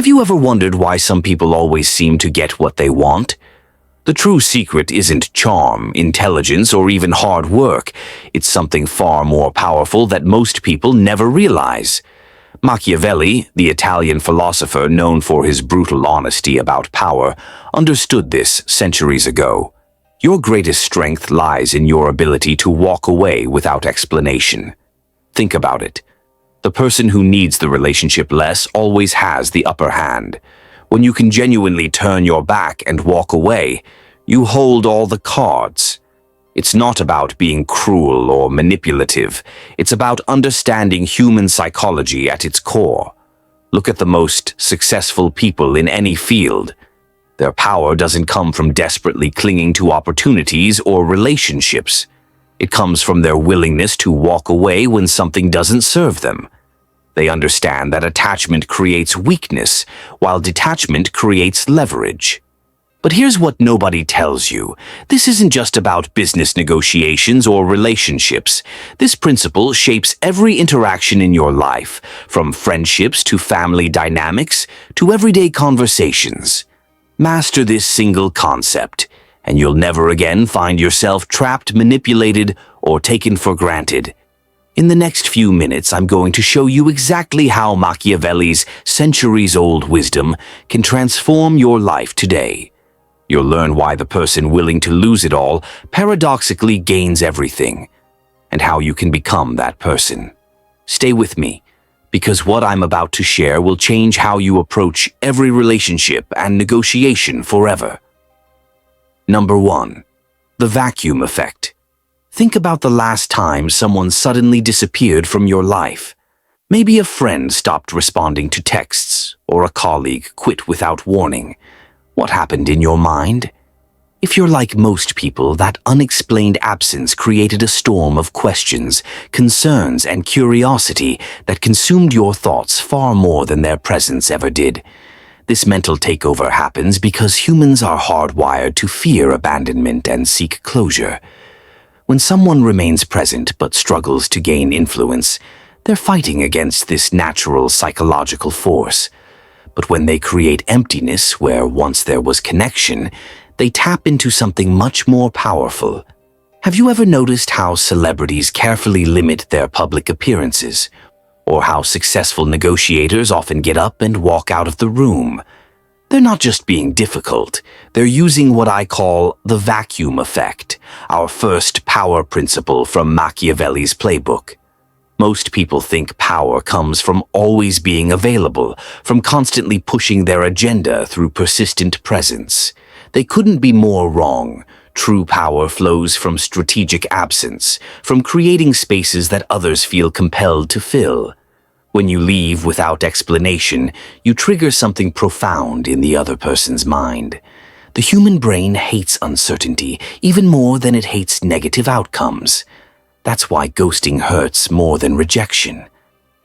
Have you ever wondered why some people always seem to get what they want? The true secret isn't charm, intelligence, or even hard work. It's something far more powerful that most people never realize. Machiavelli, the Italian philosopher known for his brutal honesty about power, understood this centuries ago. Your greatest strength lies in your ability to walk away without explanation. Think about it. The person who needs the relationship less always has the upper hand. When you can genuinely turn your back and walk away, you hold all the cards. It's not about being cruel or manipulative. It's about understanding human psychology at its core. Look at the most successful people in any field. Their power doesn't come from desperately clinging to opportunities or relationships. It comes from their willingness to walk away when something doesn't serve them. They understand that attachment creates weakness, while detachment creates leverage. But here's what nobody tells you. This isn't just about business negotiations or relationships. This principle shapes every interaction in your life, from friendships to family dynamics to everyday conversations. Master this single concept, and you'll never again find yourself trapped, manipulated, or taken for granted. In the next few minutes, I'm going to show you exactly how Machiavelli's centuries-old wisdom can transform your life today. You'll learn why the person willing to lose it all paradoxically gains everything, and how you can become that person. Stay with me, because what I'm about to share will change how you approach every relationship and negotiation forever. Number 1. The vacuum effect. Think about the last time someone suddenly disappeared from your life. Maybe a friend stopped responding to texts, or a colleague quit without warning. What happened in your mind? If you're like most people, that unexplained absence created a storm of questions, concerns, and curiosity that consumed your thoughts far more than their presence ever did. This mental takeover happens because humans are hardwired to fear abandonment and seek closure. When someone remains present but struggles to gain influence, they're fighting against this natural psychological force. But when they create emptiness where once there was connection, they tap into something much more powerful. Have you ever noticed how celebrities carefully limit their public appearances? Or how successful negotiators often get up and walk out of the room? They're not just being difficult, they're using what I call the vacuum effect, our first power principle from Machiavelli's playbook. Most people think power comes from always being available, from constantly pushing their agenda through persistent presence. They couldn't be more wrong. True power flows from strategic absence, from creating spaces that others feel compelled to fill. When you leave without explanation, you trigger something profound in the other person's mind. The human brain hates uncertainty even more than it hates negative outcomes. That's why ghosting hurts more than rejection.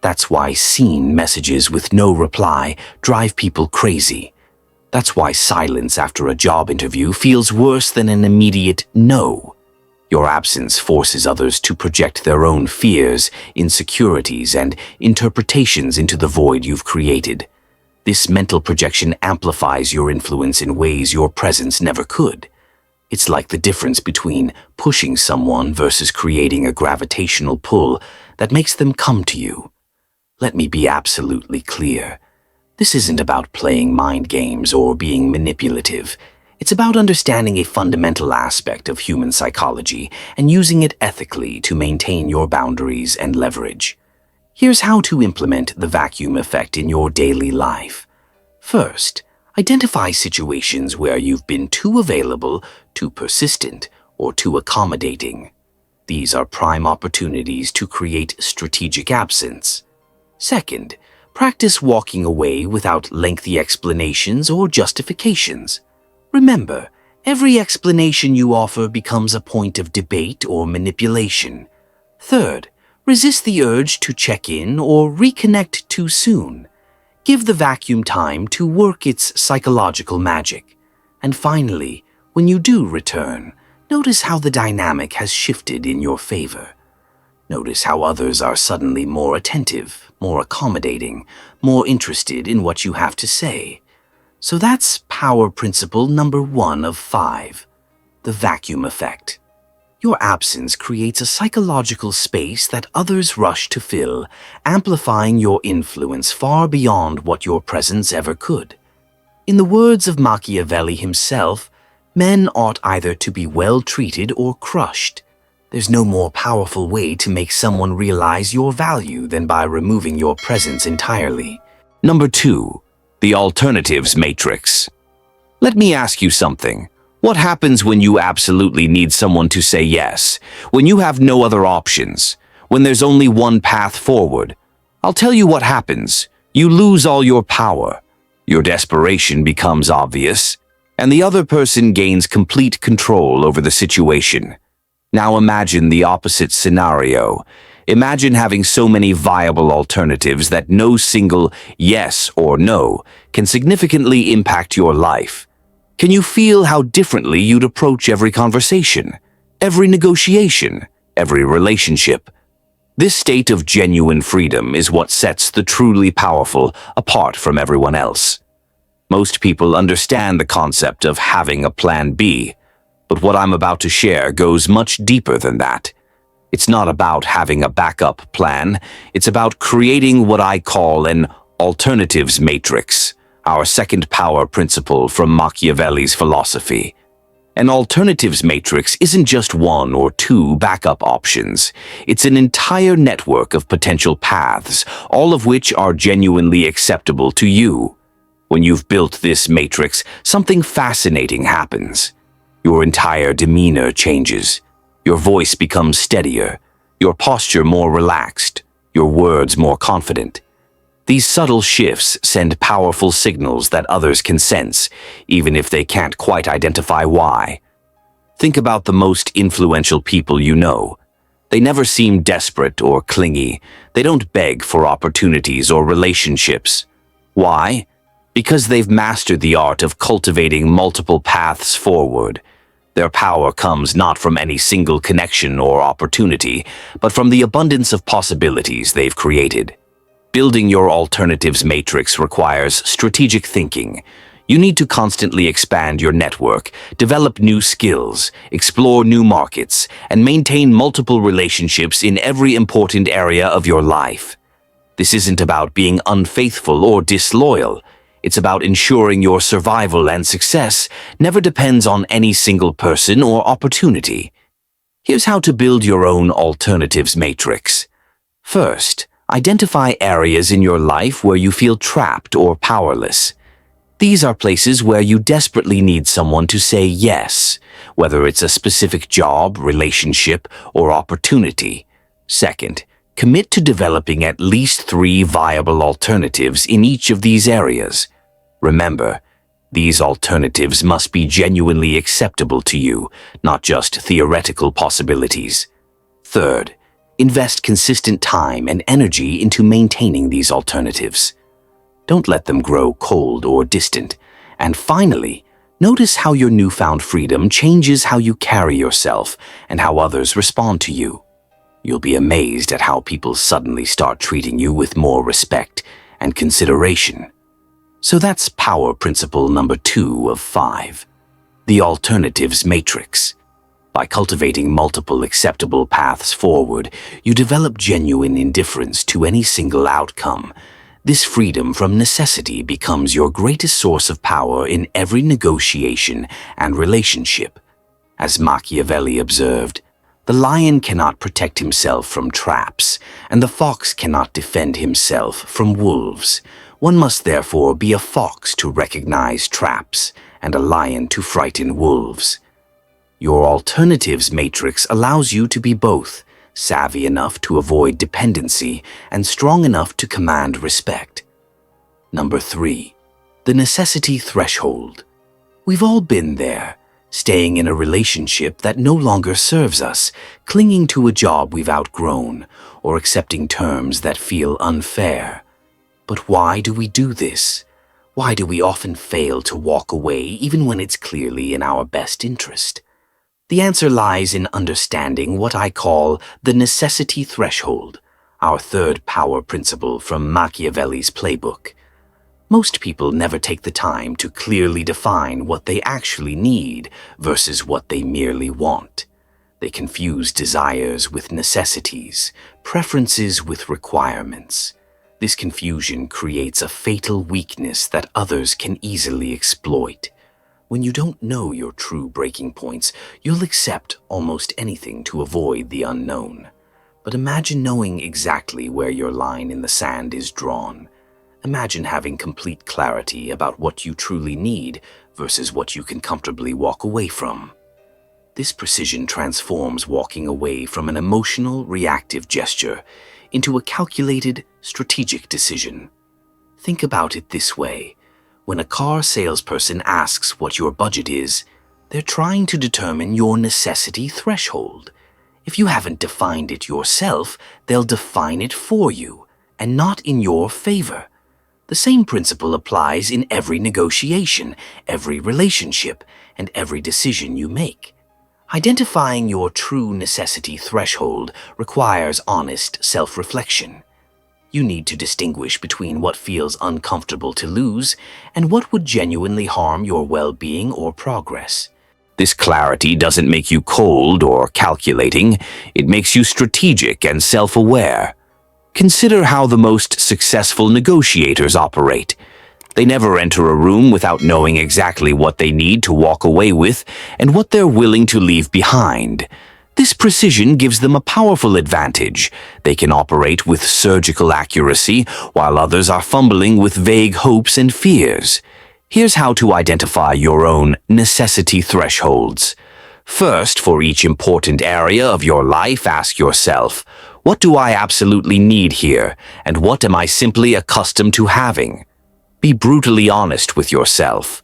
That's why seen messages with no reply drive people crazy. That's why silence after a job interview feels worse than an immediate no. Your absence forces others to project their own fears, insecurities, and interpretations into the void you've created. This mental projection amplifies your influence in ways your presence never could. It's like the difference between pushing someone versus creating a gravitational pull that makes them come to you. Let me be absolutely clear. This isn't about playing mind games or being manipulative. It's about understanding a fundamental aspect of human psychology and using it ethically to maintain your boundaries and leverage. Here's how to implement the vacuum effect in your daily life. First, identify situations where you've been too available, too persistent, or too accommodating. These are prime opportunities to create strategic absence. Second, practice walking away without lengthy explanations or justifications. Remember, every explanation you offer becomes a point of debate or manipulation. Third, resist the urge to check in or reconnect too soon. Give the vacuum time to work its psychological magic. And finally, when you do return, notice how the dynamic has shifted in your favor. Notice how others are suddenly more attentive, more accommodating, more interested in what you have to say. So that's power principle number 1 of 5, the vacuum effect. Your absence creates a psychological space that others rush to fill, amplifying your influence far beyond what your presence ever could. In the words of Machiavelli himself, men ought either to be well treated or crushed. There's no more powerful way to make someone realize your value than by removing your presence entirely. Number 2, the alternatives matrix. Let me ask you something. What happens when you absolutely need someone to say yes, when you have no other options, when there's only one path forward? I'll tell you what happens. You lose all your power. Your desperation becomes obvious, and the other person gains complete control over the situation. Now imagine the opposite scenario. Imagine having so many viable alternatives that no single yes or no can significantly impact your life. Can you feel how differently you'd approach every conversation, every negotiation, every relationship? This state of genuine freedom is what sets the truly powerful apart from everyone else. Most people understand the concept of having a plan B, but what I'm about to share goes much deeper than that. It's not about having a backup plan, it's about creating what I call an alternatives matrix, our second power principle from Machiavelli's philosophy. An alternatives matrix isn't just 1 or 2 backup options. It's an entire network of potential paths, all of which are genuinely acceptable to you. When you've built this matrix, something fascinating happens. Your entire demeanor changes. Your voice becomes steadier, your posture more relaxed, your words more confident. These subtle shifts send powerful signals that others can sense, even if they can't quite identify why. Think about the most influential people you know. They never seem desperate or clingy. They don't beg for opportunities or relationships. Why? Because they've mastered the art of cultivating multiple paths forward. Their power comes not from any single connection or opportunity, but from the abundance of possibilities they've created. Building your alternatives matrix requires strategic thinking. You need to constantly expand your network, develop new skills, explore new markets, and maintain multiple relationships in every important area of your life. This isn't about being unfaithful or disloyal. It's about ensuring your survival and success never depends on any single person or opportunity. Here's how to build your own alternatives matrix. First, identify areas in your life where you feel trapped or powerless. These are places where you desperately need someone to say yes, whether it's a specific job, relationship, or opportunity. Second, commit to developing at least 3 viable alternatives in each of these areas. Remember, these alternatives must be genuinely acceptable to you, not just theoretical possibilities. Third, invest consistent time and energy into maintaining these alternatives. Don't let them grow cold or distant. And finally, notice how your newfound freedom changes how you carry yourself and how others respond to you. You'll be amazed at how people suddenly start treating you with more respect and consideration. So that's power principle number 2 of 5, the alternatives matrix. By cultivating multiple acceptable paths forward, you develop genuine indifference to any single outcome. This freedom from necessity becomes your greatest source of power in every negotiation and relationship. As Machiavelli observed, the lion cannot protect himself from traps, and the fox cannot defend himself from wolves. One must therefore be a fox to recognize traps, and a lion to frighten wolves. Your alternatives matrix allows you to be both, savvy enough to avoid dependency and strong enough to command respect. Number 3, the necessity threshold. We've all been there, staying in a relationship that no longer serves us, clinging to a job we've outgrown, or accepting terms that feel unfair. But why do we do this? Why do we often fail to walk away even when it's clearly in our best interest? The answer lies in understanding what I call the necessity threshold, our third power principle from Machiavelli's playbook. Most people never take the time to clearly define what they actually need versus what they merely want. They confuse desires with necessities, preferences with requirements. This confusion creates a fatal weakness that others can easily exploit. When you don't know your true breaking points, you'll accept almost anything to avoid the unknown. But imagine knowing exactly where your line in the sand is drawn. Imagine having complete clarity about what you truly need versus what you can comfortably walk away from. This precision transforms walking away from an emotional, reactive gesture into a calculated, strategic decision. Think about it this way. When a car salesperson asks what your budget is, they're trying to determine your necessity threshold. If you haven't defined it yourself, they'll define it for you, and not in your favor. The same principle applies in every negotiation, every relationship, and every decision you make. Identifying your true necessity threshold requires honest self-reflection. You need to distinguish between what feels uncomfortable to lose and what would genuinely harm your well-being or progress. This clarity doesn't make you cold or calculating, it makes you strategic and self-aware. Consider how the most successful negotiators operate. They never enter a room without knowing exactly what they need to walk away with and what they're willing to leave behind. This precision gives them a powerful advantage. They can operate with surgical accuracy while others are fumbling with vague hopes and fears. Here's how to identify your own necessity thresholds. First, for each important area of your life, ask yourself, what do I absolutely need here, and what am I simply accustomed to having? Be brutally honest with yourself.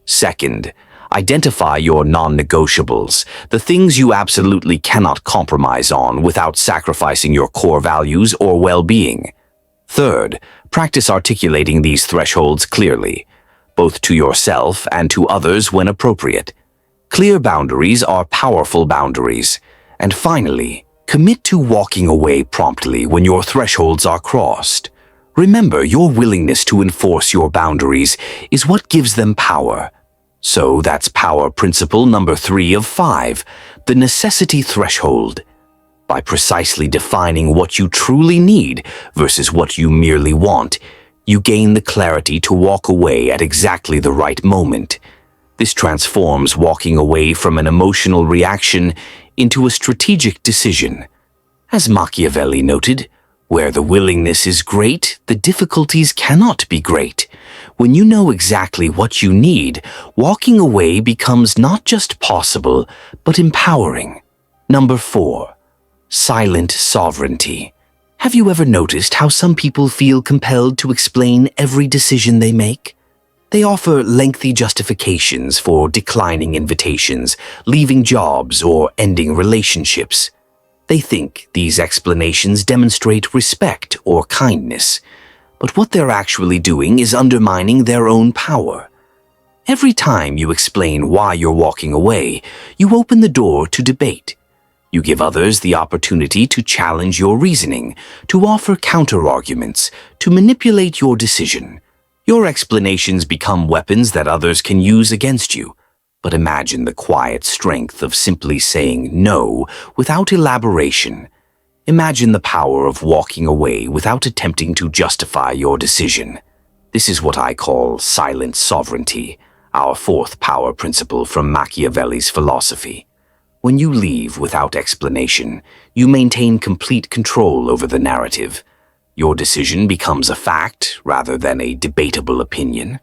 Second, identify your non-negotiables, the things you absolutely cannot compromise on without sacrificing your core values or well-being. Third, practice articulating these thresholds clearly, both to yourself and to others when appropriate. Clear boundaries are powerful boundaries. And finally, commit to walking away promptly when your thresholds are crossed. Remember, your willingness to enforce your boundaries is what gives them power. So that's power principle number 3 of 5, the necessity threshold. By precisely defining what you truly need versus what you merely want, you gain the clarity to walk away at exactly the right moment. This transforms walking away from an emotional reaction into a strategic decision. As Machiavelli noted, where the willingness is great, the difficulties cannot be great. When you know exactly what you need, walking away becomes not just possible, but empowering. Number 4, silent sovereignty. Have you ever noticed how some people feel compelled to explain every decision they make? They offer lengthy justifications for declining invitations, leaving jobs, or ending relationships. They think these explanations demonstrate respect or kindness, but what they're actually doing is undermining their own power. Every time you explain why you're walking away, you open the door to debate. You give others the opportunity to challenge your reasoning, to offer counter-arguments, to manipulate your decision. Your explanations become weapons that others can use against you. But imagine the quiet strength of simply saying no without elaboration. Imagine the power of walking away without attempting to justify your decision. This is what I call silent sovereignty, our 4th power principle from Machiavelli's philosophy. When you leave without explanation, you maintain complete control over the narrative. Your decision becomes a fact rather than a debatable opinion.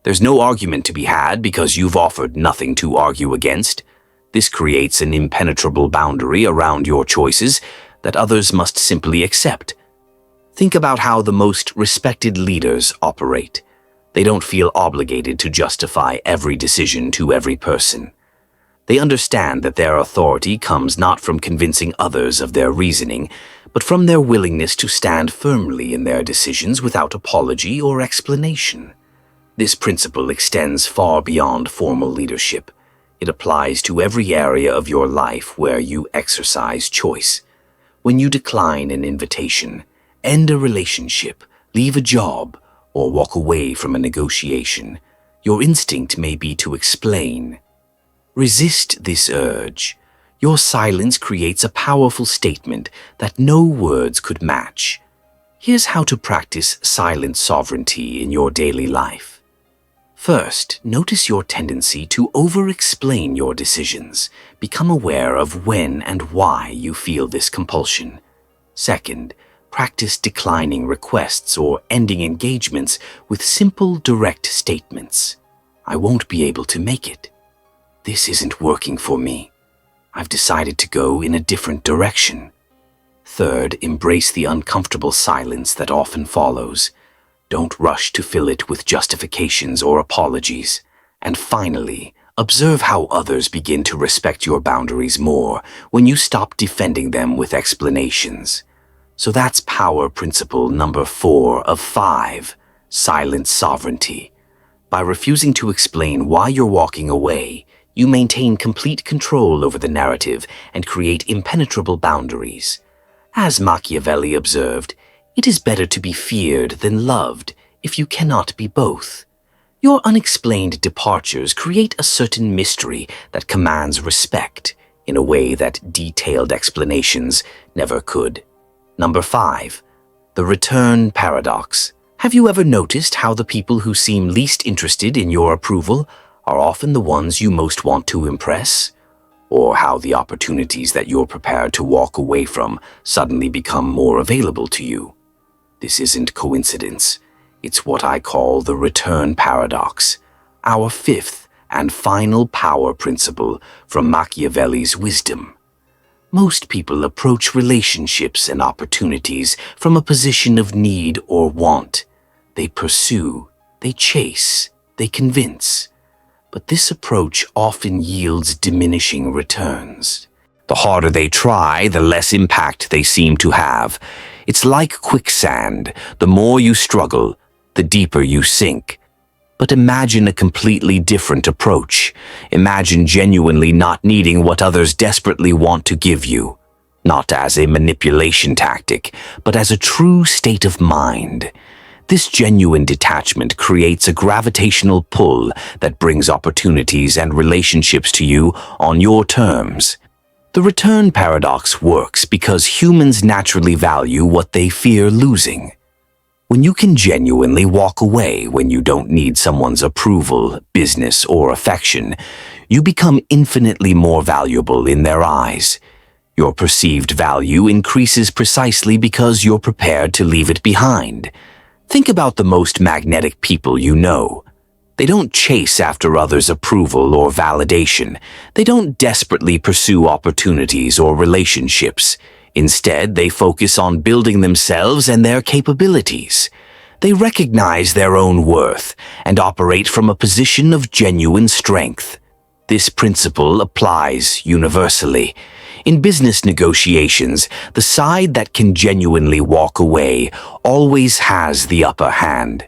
There's no argument to be had because you've offered nothing to argue against. This creates an impenetrable boundary around your choices that others must simply accept. Think about how the most respected leaders operate. They don't feel obligated to justify every decision to every person. They understand that their authority comes not from convincing others of their reasoning, but from their willingness to stand firmly in their decisions without apology or explanation. This principle extends far beyond formal leadership. It applies to every area of your life where you exercise choice. When you decline an invitation, end a relationship, leave a job, or walk away from a negotiation, your instinct may be to explain. Resist this urge. Your silence creates a powerful statement that no words could match. Here's how to practice silent sovereignty in your daily life. First, notice your tendency to over-explain your decisions. Become aware of when and why you feel this compulsion. Second, practice declining requests or ending engagements with simple, direct statements. I won't be able to make it. This isn't working for me. I've decided to go in a different direction. Third, embrace the uncomfortable silence that often follows. Don't rush to fill it with justifications or apologies. And finally, observe how others begin to respect your boundaries more when you stop defending them with explanations. So that's power principle number 4 of 5, silent sovereignty. By refusing to explain why you're walking away, you maintain complete control over the narrative and create impenetrable boundaries. As Machiavelli observed, it is better to be feared than loved if you cannot be both. Your unexplained departures create a certain mystery that commands respect in a way that detailed explanations never could. Number 5, the return paradox. Have you ever noticed how the people who seem least interested in your approval are often the ones you most want to impress? Or how the opportunities that you're prepared to walk away from suddenly become more available to you? This isn't coincidence. It's what I call the return paradox, our 5th and final power principle from Machiavelli's wisdom. Most people approach relationships and opportunities from a position of need or want. They pursue, they chase, they convince. But this approach often yields diminishing returns. The harder they try, the less impact they seem to have. It's like quicksand. The more you struggle, the deeper you sink. But imagine a completely different approach. Imagine genuinely not needing what others desperately want to give you. Not as a manipulation tactic, but as a true state of mind. This genuine detachment creates a gravitational pull that brings opportunities and relationships to you on your terms. The return paradox works because humans naturally value what they fear losing. When you can genuinely walk away when you don't need someone's approval, business, or affection, you become infinitely more valuable in their eyes. Your perceived value increases precisely because you're prepared to leave it behind. Think about the most magnetic people you know. They don't chase after others' approval or validation. They don't desperately pursue opportunities or relationships. Instead, they focus on building themselves and their capabilities. They recognize their own worth and operate from a position of genuine strength. This principle applies universally. In business negotiations, the side that can genuinely walk away always has the upper hand.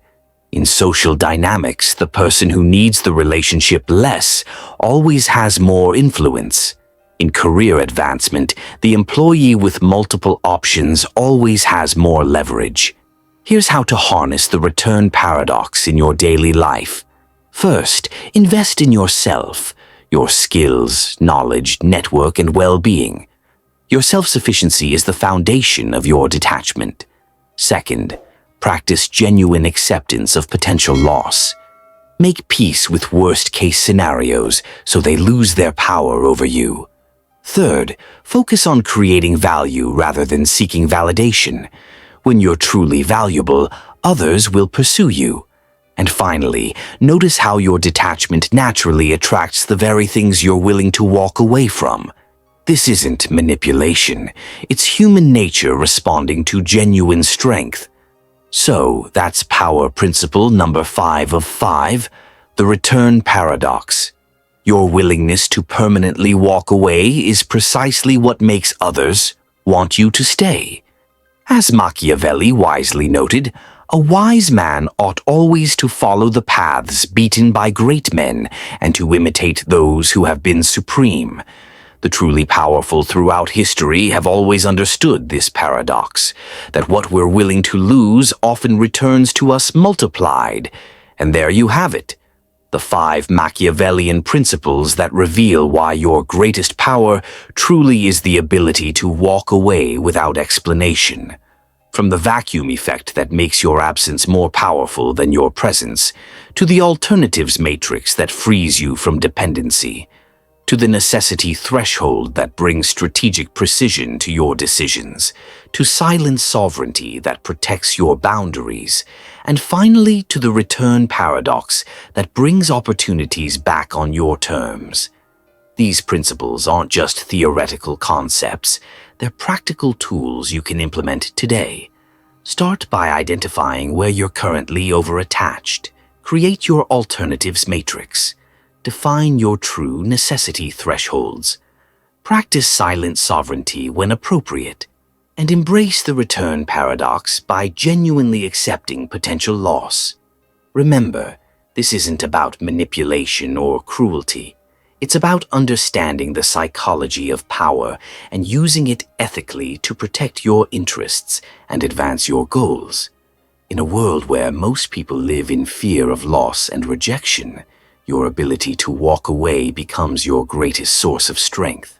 In social dynamics, the person who needs the relationship less always has more influence. In career advancement, the employee with multiple options always has more leverage. Here's how to harness the return paradox in your daily life. First, invest in yourself. Your skills, knowledge, network, and well-being. Your self-sufficiency is the foundation of your detachment. Second, practice genuine acceptance of potential loss. Make peace with worst-case scenarios so they lose their power over you. Third, focus on creating value rather than seeking validation. When you're truly valuable, others will pursue you. And finally, notice how your detachment naturally attracts the very things you're willing to walk away from. This isn't manipulation. It's human nature responding to genuine strength. So, that's power principle number 5 of 5, the return paradox. Your willingness to permanently walk away is precisely what makes others want you to stay. As Machiavelli wisely noted, a wise man ought always to follow the paths beaten by great men and to imitate those who have been supreme. The truly powerful throughout history have always understood this paradox, that what we're willing to lose often returns to us multiplied. And there you have it, the 5 Machiavellian principles that reveal why your greatest power truly is the ability to walk away without explanation. From the vacuum effect that makes your absence more powerful than your presence, to the alternatives matrix that frees you from dependency, to the necessity threshold that brings strategic precision to your decisions, to silent sovereignty that protects your boundaries, and finally to the return paradox that brings opportunities back on your terms. These principles aren't just theoretical concepts, they're practical tools you can implement today. Start by identifying where you're currently over-attached. Create your alternatives matrix. Define your true necessity thresholds. Practice silent sovereignty when appropriate. And embrace the return paradox by genuinely accepting potential loss. Remember, this isn't about manipulation or cruelty. It's about understanding the psychology of power and using it ethically to protect your interests and advance your goals. In a world where most people live in fear of loss and rejection, your ability to walk away becomes your greatest source of strength.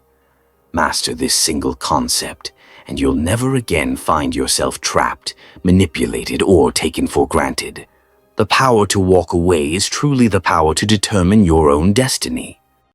Master this single concept, and you'll never again find yourself trapped, manipulated, or taken for granted. The power to walk away is truly the power to determine your own destiny.